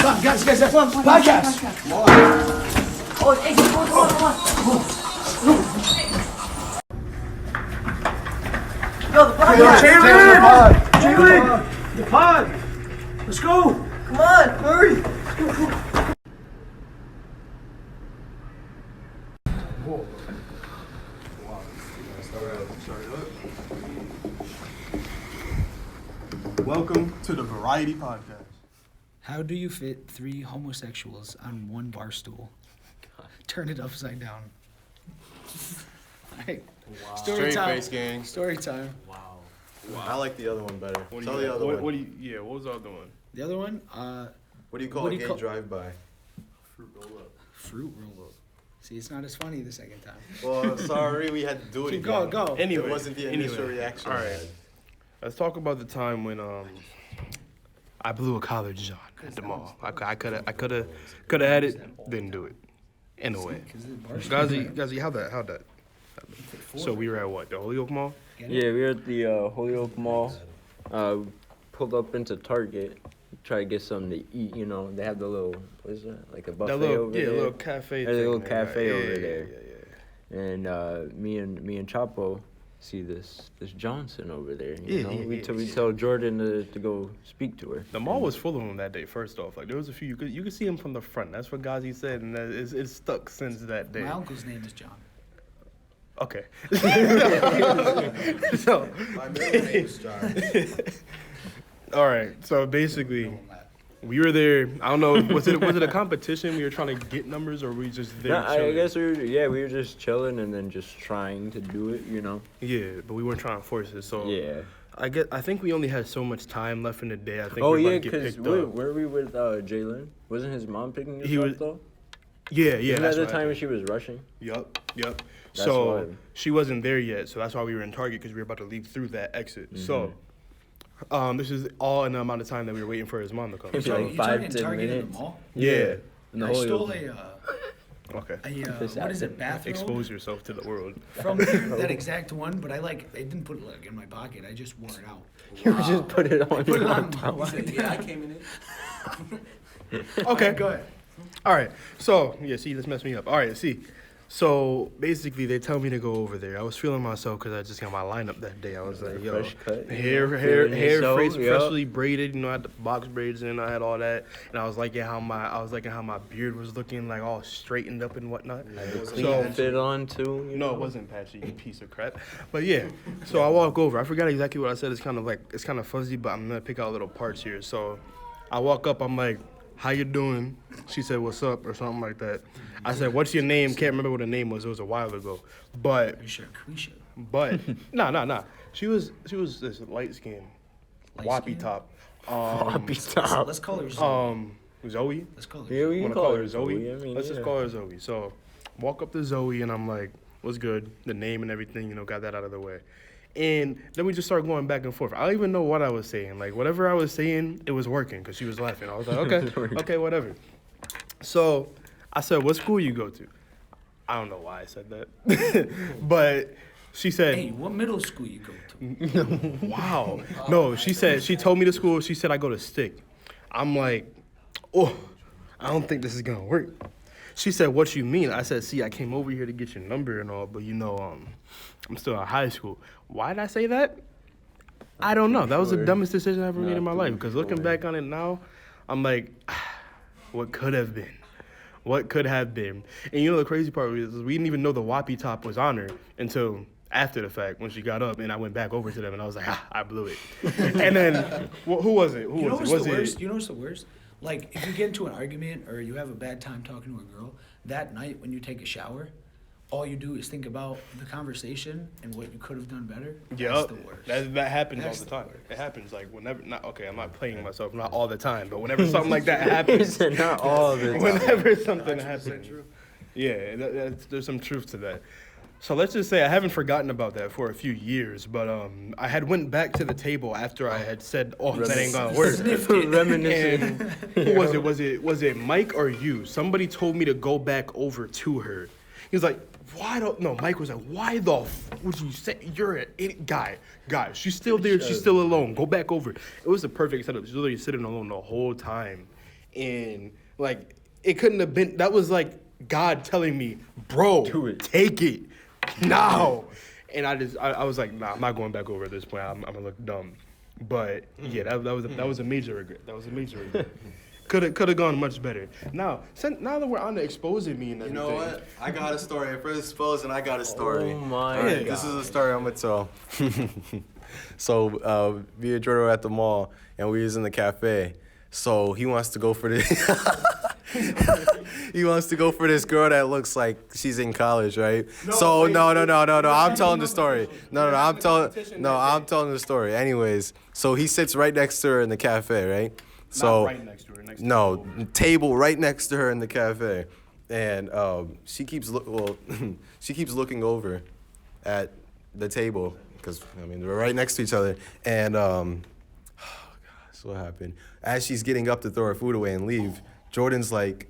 Guys, that's one podcast. Oh, hey, come on. Yo, the podcast. Jalen! The pod! Let's go! Come on, hurry. Welcome to the Variety Podcast. How do you fit 3 homosexuals on one bar stool? Turn it upside down. Hey, Wow. story Straight time. face gang. Story time. Wow. I like the other one better. What Tell the other one. What was the other one? The other one, What do you call what a do you gay call- drive-by? Fruit roll up. fruit roll up. See, it's not as funny the second time. Well, sorry, we had to do it Keep again. going, go. Anyway, It wasn't the initial reaction. All I right. had. Let's talk about the time when I blew a college John at the mall. I could have had it, didn't do it. In a way. Gazi, how'd that? So we were at what? The Holyoke Mall? Yeah, we were at the Holyoke Mall. Pulled up into Target, try to get something to eat. You know, they have the little, what is that? Like a buffet over there. little cafe. There's a little thing, cafe yeah, over yeah, there. Yeah. And me and Chapo see this Johnson over there. Yeah, You know, yeah, we tell Jordan to go speak to her. The mall was full of them that day. First off, like there was a few you could see them from the front. That's what Gazi said, and it's stuck since that day. My uncle's name is John. Okay. So, My middle name's John. all right. So basically, we were there. I don't know. Was it a competition? We were trying to get numbers, or were we just there? No, I chilling? guess we were just chilling and then just trying to do it. You know. Yeah, but we weren't trying to force it. So Yeah. I think we only had so much time left in the day. I think Oh we were yeah, about to get because picked up. were we with Jalen? Wasn't his mom picking us He up was- though? Yeah. Isn't that That's the what time when happened. she was rushing? Yup. That's So why. she wasn't there yet. So that's why we were in Target because we were about to leave through that exit. Mm-hmm. So this is all in the amount of time that we were waiting for his mom to come. Maybe So, like You 5, talking 10 Target in minutes. the mall? yeah. In the I stole Holyoke. Okay. what is it, bathrobe? Expose yourself to the world. From there, that exact one, but I didn't put it like in my pocket. I just wore it out. You just put it on. Put it on. Yeah, I came in it. Okay. Go ahead. All right. So, yeah, see, this messed me up. All right, see. So, basically, they tell me to go over there. I was feeling myself because I just got my lineup that day. I was like, yo, Fresh cut, you hair, know, hair, feeling hair, yourself, face yeah. freshly braided. You know, I had the box braids in. I had all that, and I was liking how my beard was looking like all straightened up and whatnot. Clean fit on too. You No, know? it wasn't patchy, you piece of crap. But yeah, so I walk over. I forgot exactly what I said. It's kind of fuzzy, but I'm gonna pick out little parts here. So I walk up. I'm like, "How you doing?" She said, "What's up?" or something like that. I said, "What's your name?" Can't remember what her name was. It was a while ago. But nah. She was this light skin, wappy top. Wappy top. Let's call her Zoe. Zoe. Let's call her Yeah, we Want can to call her Zoe. Zoe? I mean, Let's just yeah. call her Zoe. So, walk up to Zoe, and I'm like, "What's good?" The name and everything, got that out of the way. And then we just started going back and forth. I don't even know what I was saying. Like, whatever I was saying, it was working because she was laughing. I was like, okay, whatever. So, I said, "What school you go to?" I don't know why I said that. But she said, Hey, what middle school you go to? wow. No, she told me the school. She said I go to Stick. I'm like, oh, I don't think this is gonna work. She said, what you mean? I said, see, I came over here to get your number and all, but I'm still in high school. Why did I say that? I don't know. That was the dumbest decision I ever made in my life. Because looking back on it now, I'm like, what could have been? What could have been? And the crazy part was we didn't even know the wappy top was on her until after the fact when she got up and I went back over to them and I was like, I blew it. And then, who was it? You know what's the worst? You know what's the worst? Like, if you get into an argument or you have a bad time talking to a girl, that night when you take a shower, all you do is think about the conversation and what you could have done better. That's Yep, the worst. that happens That's all the the time. worst. It happens like whenever. Not okay. I'm not playing myself. Not all the time, but whenever something like that happens, Not all the time. whenever something happens, yeah, there's some truth to that. So let's just say I haven't forgotten about that for a few years, but I had went back to the table after I had said, "Oh, that ain't gonna work." Reminiscing. And who was it? Was it Mike or you? Somebody told me to go back over to her. He was like, Mike was like, why the would you say, you're an idiot. Guy, she's still there, she's still alone, go back over. It was the perfect setup. She's literally sitting alone the whole time. and like it couldn't have been. That was like God telling me, bro, Do it. take it now. And I was like, nah, I'm not going back over at this point. I'm gonna look dumb. But yeah, that was a major regret. That was a major regret. Could have gone much better. Now that we're on to exposing me and You everything. know what? I got a story. For exposing, I got a story. Oh my Yeah. This is a story I'm gonna tell. So, me and Jordan were at the mall, and we was in the cafe. So he wants to go for this. He wants to go for this girl that looks like she's in college, right? No, I'm telling the story. I'm telling the story. Anyways, so he sits right next to her in the cafe, right? So Not right next to her. Next to no, the table right next to her in the cafe, and she keeps she keeps looking over at the table because I mean they're right next to each other, and oh gosh, what happened? As she's getting up to throw her food away and leave, Jordan's like,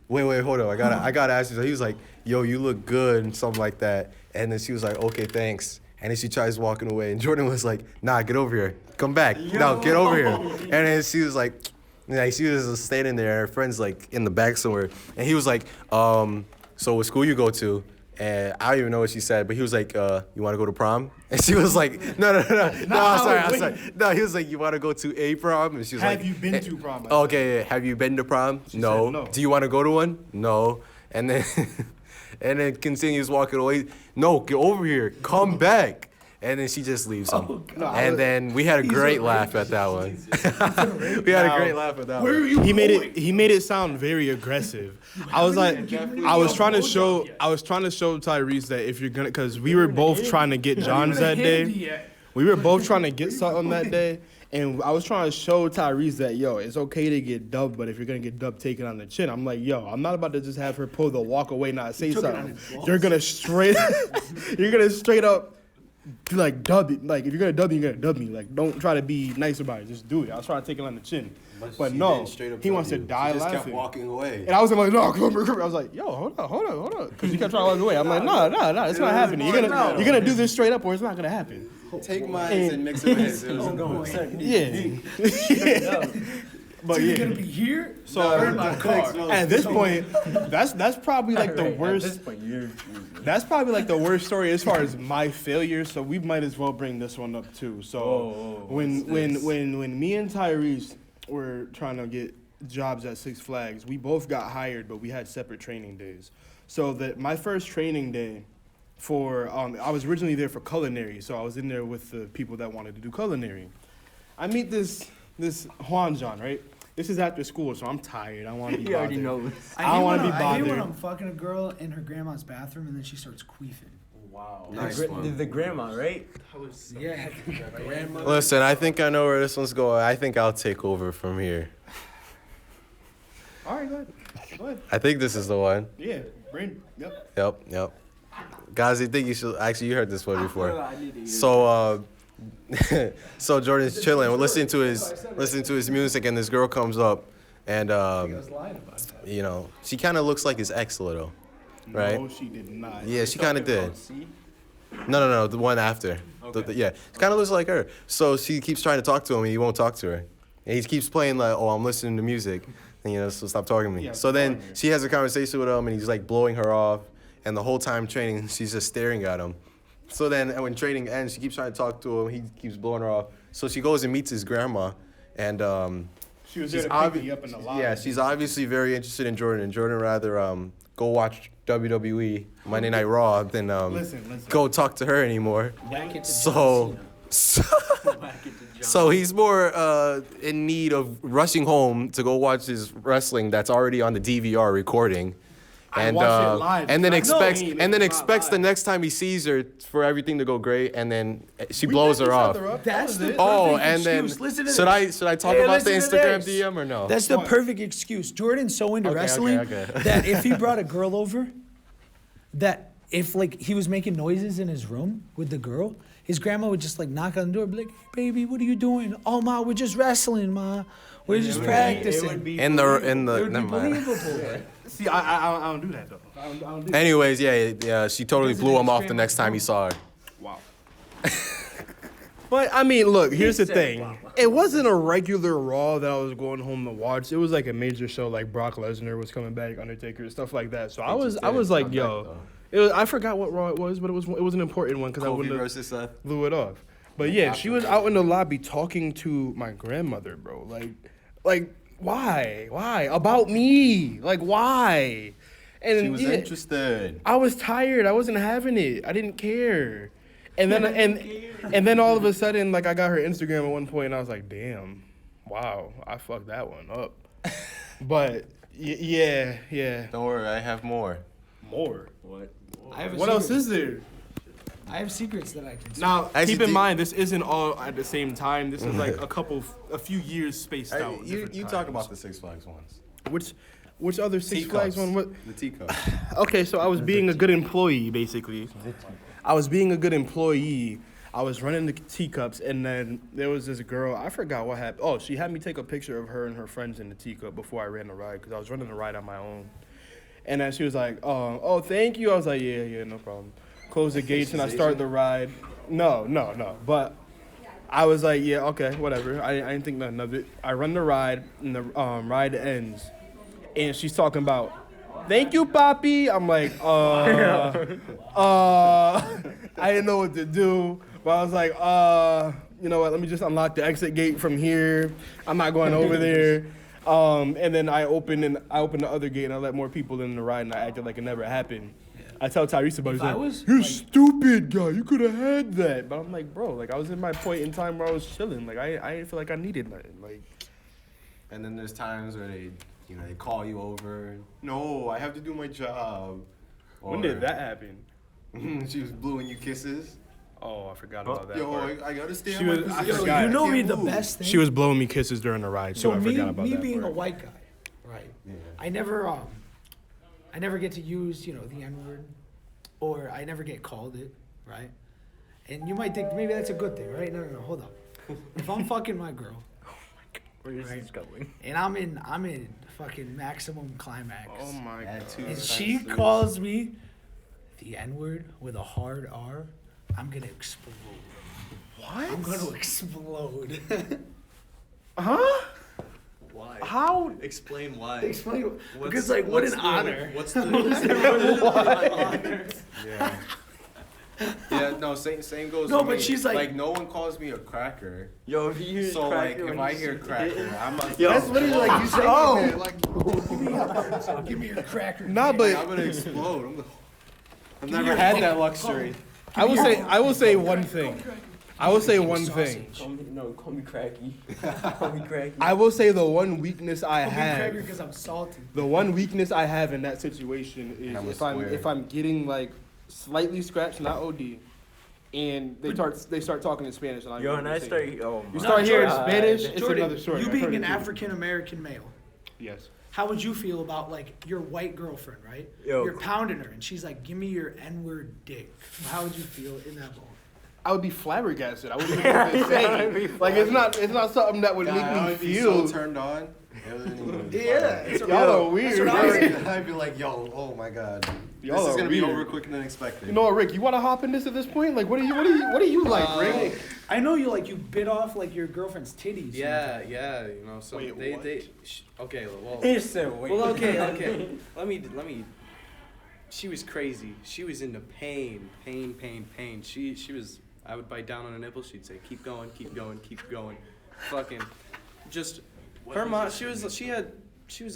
wait, hold on, I gotta ask you. So he was like, yo, you look good and something like that, and then she was like, okay, thanks. And then she tries walking away, and Jordan was like, nah, get over here. Come back. No, get over here. And then she was like, she was just standing there, and her friend's like in the back somewhere. And he was like, so what school you go to? And I don't even know what she said, but he was like, you want to go to prom? And she was like, no, I'm sorry. No, he was like, you want to go to a prom? And she was like, Have you been to prom? Okay, yeah. Have you been to prom? No. said no. Do you want to go to one? No. And then and then continues walking away. No, get over here. Come back. And then she just leaves him. And then we had a great laugh at that one. We had a great laugh at that one. He made it sound very aggressive. I was like, I was trying to show Tyrese that if you're gonna, cause we were both trying to get Johns that day. We were both trying to get something that day, and I was trying to show Tyrese that yo, it's okay to get dubbed, but if you're gonna get dubbed, take it on the chin. I'm like, yo, I'm not about to just have her pull the walk away, not say something. You're gonna straight up. Like dub it. Like if you're gonna dub me, you're gonna dub me. Like don't try to be nice about it. Just do it. I was trying to take it on the chin, but she no, didn't straight up he tell wants to you. die She just laughing. kept walking away. And I was like, no, come here. I was like, yo, hold on, because he kept trying to walk away. I'm like, no, it's not happening. You're gonna do this straight up, or it's not gonna happen. Take mine and mix it with his. It was going. Yeah. But You're yeah. gonna be here. So Thanks, no. at this point, that's probably like the worst. That's probably like the worst story as far as my failure. So we might as well bring this one up too. So when me and Tyrese were trying to get jobs at Six Flags, we both got hired, but we had separate training days. So that my first training day for I was originally there for culinary, so I was in there with the people that wanted to do culinary. I meet this Juan John, right? This is after school, so I'm tired. I want to be You already bothered. know. I don't want to be I hate when bothered. I'm fucking a girl in her grandma's bathroom and then she starts queefing. Wow. Nice one. The grandma, right? Yeah. Listen, I think I know where this one's going. I think I'll take over from here. All right, go ahead. I think this is the one. Yeah, Brandon. Yep. Yep. Guys, I think you should. Actually, you heard this one before. I need to hear So, so Jordan's chilling. We're listening to his music, and this girl comes up, and you know, she kind of looks like his ex a little, right? No, she did not. Yeah, she kind of did. No, the one after. Yeah, she kind of looks like her. So she keeps trying to talk to him, and he won't talk to her. And he keeps playing like, "Oh, I'm listening to music," and you know, so stop talking to me. Yeah, So then stop. she has a conversation with him, and he's like blowing her off, and the whole time training, she's just staring at him. So then when training ends, she keeps trying to talk to him. He keeps blowing her off. So she goes and meets his grandma, and She was there she's to pick me up in the lobby. yeah, she's obviously very interested in Jordan. And Jordan rather go watch WWE Monday Night Raw than Listen. go talk to her anymore. Whack it to So so he's more in need of rushing home to go watch his wrestling that's already on the DVR recording. I And watch it live. and then I know expects he ain't and then making it expects the live. next time he sees her for everything to go great, and then she blows her off. That's the Oh, perfect and then excuse. Listen to should this. I talk Hey, about the listen to Instagram this. DM or no? That's the perfect excuse. Jordan's so into Okay, wrestling okay. that if he brought a girl over, that if like he was making noises in his room with the girl, his grandma would just like knock on the door, be like, "Hey, baby, what are you doing?" "Oh, ma, we're just wrestling, ma. We're just practicing." in the It would be never mind. believable. See, I don't do that though. I don't do that. Anyways, yeah, she totally blew him off the next time he saw her. Wow. But I mean, look, here's the said thing. Obama. It wasn't a regular Raw that I was going home to watch. It was like a major show, like Brock Lesnar was coming back, Undertaker, stuff like that. So I was like, yo, I forgot what Raw it was, but it was an important one because I Kofi wouldn't have versus Seth. blew it off. But yeah, she was out in the lobby talking to my grandmother, bro. Like why about me? Like why? And She was yeah, interested. I was tired. I wasn't having it. I didn't care. And then and then all of a sudden, like I got her Instagram at one point, and I was like, "Damn, wow, I fucked that one up." But yeah. Don't worry, I have more. More. What? I have a What else secret. is there? I have secrets that I can. Now, Actually, keep in do- mind, this isn't all at the same time. This is like a few years spaced out. You different talk times. about the Six Flags ones. Which other Six Flags one? What? The teacups. Okay, so I was being a good employee, basically. I was being a good employee. I was running the teacups, and then there was this girl. I forgot what happened. Oh, she had me take a picture of her and her friends in the teacup before I ran the ride, because I was running the ride on my own. And then she was like, oh, thank you. I was like, yeah, no problem. Close the gates, and I start the ride. No. But I was like, yeah, okay, whatever. I didn't think nothing of it. I run the ride, and the ride ends. And she's talking about, thank you, Poppy. I'm like, I didn't know what to do. But I was like, you know what, let me just unlock the exit gate from here. I'm not going over there. And then I opened the other gate, and I let more people in the ride, and I acted like it never happened. I tell Tyrese about it. I He's was, like, you're like- stupid, guy. You could have had that. But I'm like, bro, like I was in my point in time where I was chilling. Like I didn't feel like I needed nothing. Like, And then there's times where they call you over. No, I have to do my job. when did that happen? She was blowing you kisses. Oh, I forgot about that Yo, part. I gotta stay She on my was- I position. forgot. you know I me can't the move. best thing. She was blowing me kisses during the ride, so So I forgot about me that being part. a white guy, right? Yeah. I never get to use the N-word, or I never get called it, right? And you might think maybe that's a good thing, right? No, hold up. If I'm fucking my girl, Where is Right. this going? and I'm in fucking maximum climax, Oh my god. and she calls me the N-word with a hard R, I'm gonna explode. What? I'm gonna explode. Huh? Why? How? Explain why. Explain, What's- because like what what's an the- honor. What's the Yeah. Yeah, no, same goes No, to but me. she's like- no one calls me a cracker. Yo, if you hear So like cracker if when I you hear say cracker, it- I'm like, Yo. That's literally like you say. Oh. Give me your cracker. Nah, I'm but gonna explode. I've me never your had fucking- that luxury. I will say one thing. I will say one thing. Call me cracky. Call me cracky. I will say the one weakness I Give me cracker have. because I'm salty. The one weakness I have in that situation is I'm a if square. I'm getting like slightly scratched, not OD, and they start talking in Spanish. And I Yo, and I start. Oh You my start hearing God. Spanish, it's Jordan, another story. you I've being heard an it too. African American male, Yes. how would you feel about like your white girlfriend, right? Yo. You're pounding her, and she's like, "Give me your N-word dick." How would you feel in that moment? I would be flabbergasted. I wouldn't even know what to say. Like it's not something that would God, make I me would be feel. so turned on. It wouldn't even be it's a Y'all are weird. I'd be like, yo, oh my god, Y'all this is are gonna be weird. over quicker than expected. You know what, Rick? You want to hop in this at this point? Like, what are you like, Rick? I know you bit off like your girlfriend's titties. Yeah, you know, so Wait, they what? okay, well, He said, wait. well, okay. Let me. She was crazy. She was into pain. She was. I would bite down on a nipple. She'd say, "Keep going, keep going, keep going." Fucking, just her mom. She was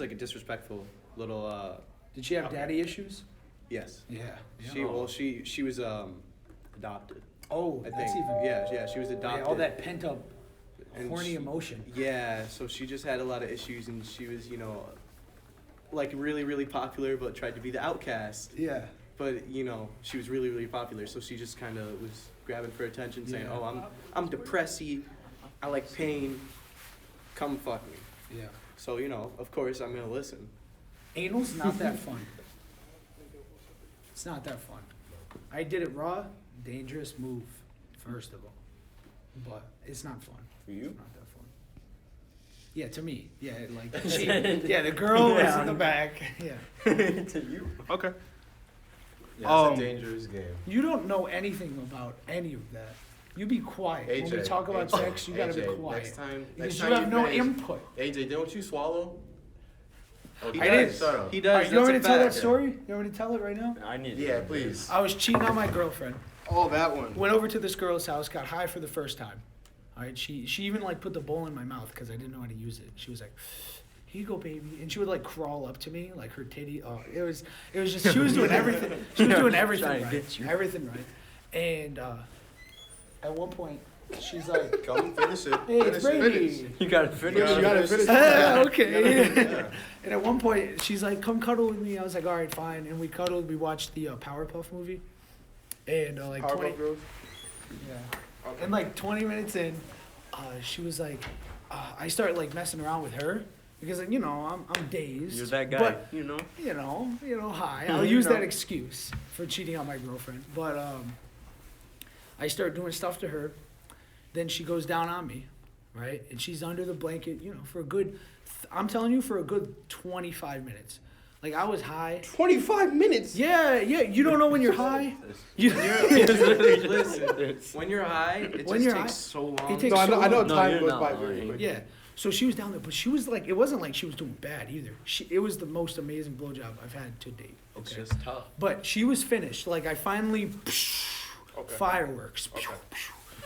like a disrespectful little. Did she have daddy issues? Yes. Yeah. She was adopted. Oh, I that's think. even. Yeah. She was adopted. All that pent up, And horny she- emotion. Yeah, so she just had a lot of issues, and she was, like really, really popular, but tried to be the outcast. Yeah. But she was really, really popular, so she just kind of was grabbing for attention, saying, Yeah. "Oh, I'm depressy, I like pain, come fuck me." Yeah. So of course, I'm gonna listen. Anal's not that fun. It's not that fun. I did it raw, dangerous move, first of all. But it's not fun. For you? Not that fun. Yeah, to me. Yeah, the girl was in the back. Yeah. To you. Okay. Yeah, it's a dangerous game. You don't know anything about any of that. You be quiet. When we AJ, talk about AJ, sex, you gotta be AJ, quiet. Next time Because you you have no finish- input. AJ, don't you swallow? Oh, He I does. did. Shut up. He All does. right, you want me to That's a tell that fact. story? You want me to tell it right now? I need. Yeah, please. I was cheating on my girlfriend. Oh, that one. Went over to this girl's house, got high for the first time. All right, she even like put the bowl in my mouth because I didn't know how to use it. She was like, "Here you go, baby," and she would like crawl up to me, like her titty. Oh, it was just she was doing everything. She was doing everything Trying to right, get you. everything right. And at one point, she's like, Come finish it. "Hey, it's Finish it. Brady." You gotta finish. You gotta finish it. Ah, okay. Yeah. And at one point, she's like, "Come cuddle with me." I was like, "All right, fine." And we cuddled. We watched the Powerpuff movie. And like 20, Powerpuff Girls. yeah. And like 20 minutes in, she was like, I started like messing around with her because like, you know, I'm dazed. You're that guy. But You know. you know, hi. I'll use that excuse for cheating on my girlfriend. But I start doing stuff to her. Then she goes down on me, right? And she's under the blanket, you know, for a good, I'm telling you, for a good 25 minutes. Like I was high. 25 minutes. Yeah. You don't know when you're high. You, Listen, when you're high, it When just you're takes high, so long. it takes No, I know No, time you're goes not by lying. very quick. Yeah. So she was down there, but she was like, it wasn't like she was doing bad either. It was the most amazing blowjob I've had to date. It's Okay. just tough. But she was finished. Like I finally, Okay. fireworks.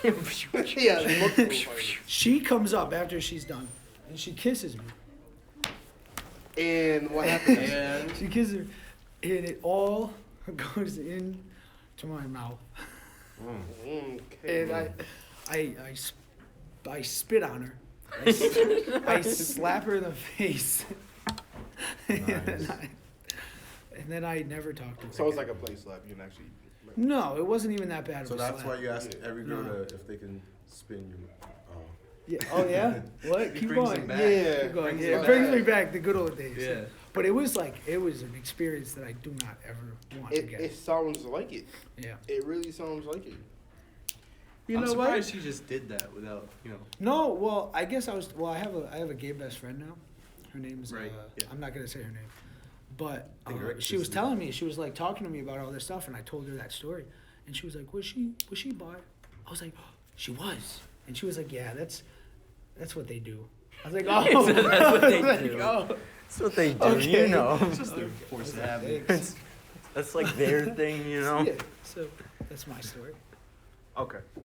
Yeah, multiple fights. She comes up after she's done, and she kisses me. And what happened? And She kisses her, and it all goes in to my mouth. Okay. And I spit on her. I slap her in the face. And then I never talked to her. So it's like a play slap. You can actually. No, it wasn't even that bad of So a that's slap. why you ask every girl No. if they can spin you. Oh. Yeah. Oh yeah. What? Keep brings going. him back. Yeah. Keep going. Brings Yeah, him it brings back. me back the good old days. Yeah. But it was an experience that I do not ever want It, again. it sounds like it. Yeah. It really sounds like it. You I'm know surprised what? she just did that without, No. Well, I guess I was. Well, I have a gay best friend now. Her name's. Right, yeah. I'm not gonna say her name. But think Rick she was just- telling me, she was like talking to me about all this stuff, and I told her that story, and she was like, "Was she bi?" I was like, "She was," and she was like, "Yeah, that's what they do." I was like, "Oh, That's what they I was like, do. "Oh, That's what they do. Okay. You know. it's just their force of habit. thanks." That's like their thing. You know. Yeah, so that's my story. Okay.